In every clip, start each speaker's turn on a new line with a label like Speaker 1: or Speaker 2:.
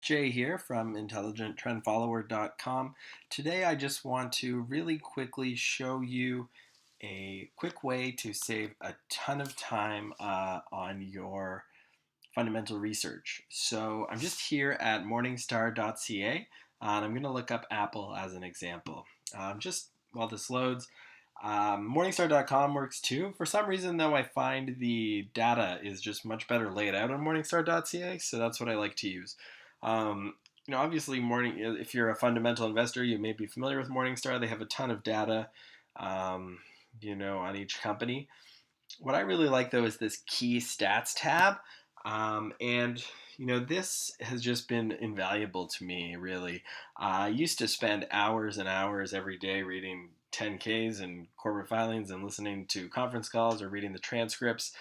Speaker 1: Jay here from intelligenttrendfollower.com. Today I just want to really quickly show you a quick way to save a ton of time on your fundamental research. So I'm just here at morningstar.ca and I'm going to look up Apple as an example. Just while this loads, Morningstar.com works too. For some reason, though, I find the data is just much better laid out on Morningstar.ca, so that's what I like to use. Um, Obviously, if you're a fundamental investor, you may be familiar with Morningstar. They have a ton of data, on each company. What I really like, though, is this key stats tab. This has just been invaluable to me, really. I used to spend hours and hours every day reading 10Ks and corporate filings and listening to conference calls or reading the transcripts,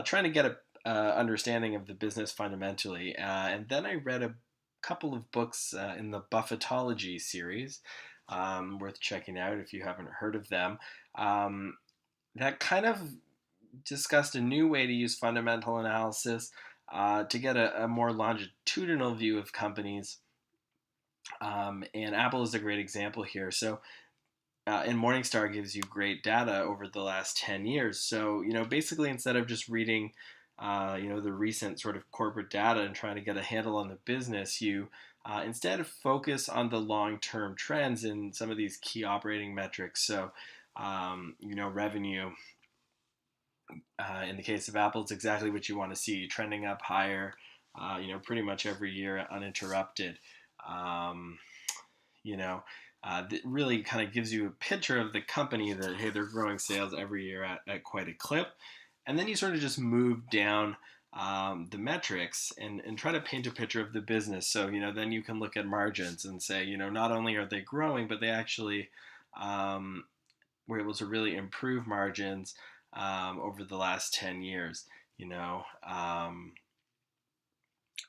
Speaker 1: trying to get a understanding of the business fundamentally. And then I read a couple of books in the Buffettology series, worth checking out if you haven't heard of them. That kind of discussed a new way to use fundamental analysis to get a more longitudinal view of companies. And Apple is a great example here. So, and Morningstar gives you great data over the last 10 years. So, basically instead of just reading, the recent sort of corporate data and trying to get a handle on the business, you instead focus on the long-term trends in some of these key operating metrics. So, revenue. In the case of Apple, it's exactly what you want to see, trending up higher, pretty much every year uninterrupted. Um, that really kind of gives you a picture of the company that, hey, they're growing sales every year at quite a clip. And then you sort of just move down the metrics and try to paint a picture of the business. So, then you can look at margins and say, not only are they growing, but they actually were able to really improve margins over the last 10 years,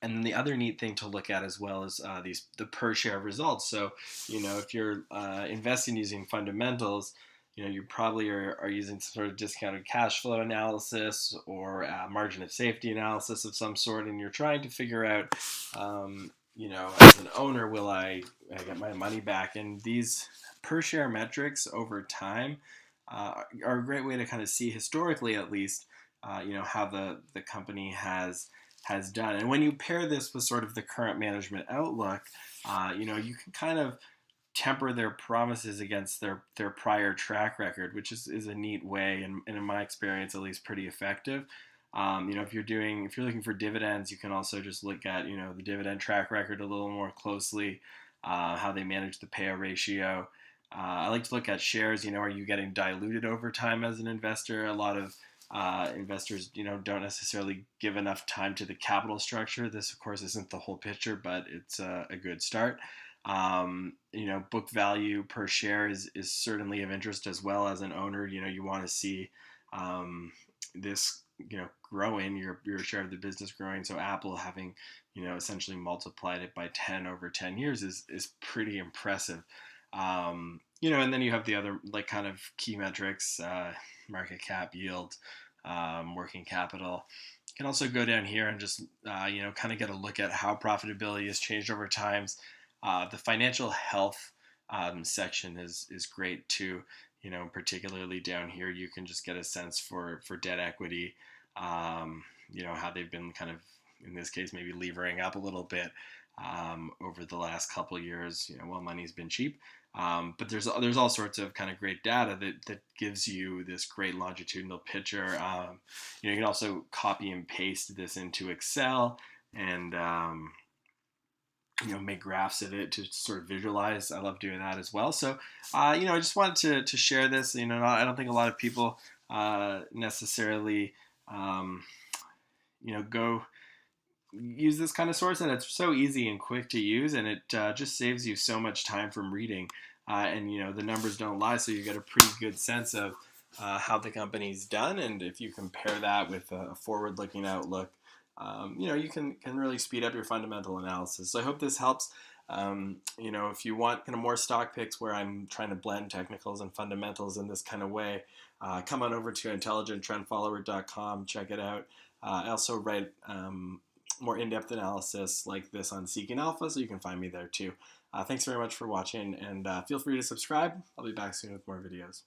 Speaker 1: and then the other neat thing to look at as well is the per share results. So, if you're investing using fundamentals, you probably are using some sort of discounted cash flow analysis or margin of safety analysis of some sort, and you're trying to figure out, as an owner, will I get my money back? And these per share metrics over time are a great way to kind of see historically, at least, how the company has done. And when you pair this with sort of the current management outlook, you can kind of temper their promises against their prior track record, which is a neat way, and in my experience, at least, pretty effective. If you're looking for dividends, you can also just look at the dividend track record a little more closely, how they manage the payout ratio. I like to look at shares. Are you getting diluted over time as an investor? A lot of investors, don't necessarily give enough time to the capital structure. This, of course, isn't the whole picture, but it's a good start. Book value per share is certainly of interest as well as an owner. You want to see this, growing, your share of the business growing. So Apple having, essentially multiplied it by 10 over 10 years is pretty impressive. And then you have the other kind of key metrics, market cap, yield, working capital. You can also go down here and just, kind of get a look at how profitability has changed over time. The financial health section is great too. Particularly down here, you can just get a sense for debt equity, how they've been kind of, in this case, maybe levering up a little bit over the last couple of years, while money's been cheap. But there's all sorts of kind of great data that gives you this great longitudinal picture. You can also copy and paste this into Excel and make graphs of it to sort of visualize. I love doing that as well. So I just wanted to share this. I don't think a lot of people necessarily go use this kind of source, and it's so easy and quick to use, and it just saves you so much time from reading. And the numbers don't lie, so you get a pretty good sense of how the company's done. And if you compare that with a forward-looking outlook, you can really speed up your fundamental analysis. So I hope this helps. If you want kind of more stock picks where I'm trying to blend technicals and fundamentals in this kind of way, come on over to intelligenttrendfollower.com, check it out. I also write more in-depth analysis like this on Seeking Alpha, so you can find me there too. Thanks very much for watching, and feel free to subscribe. I'll be back soon with more videos.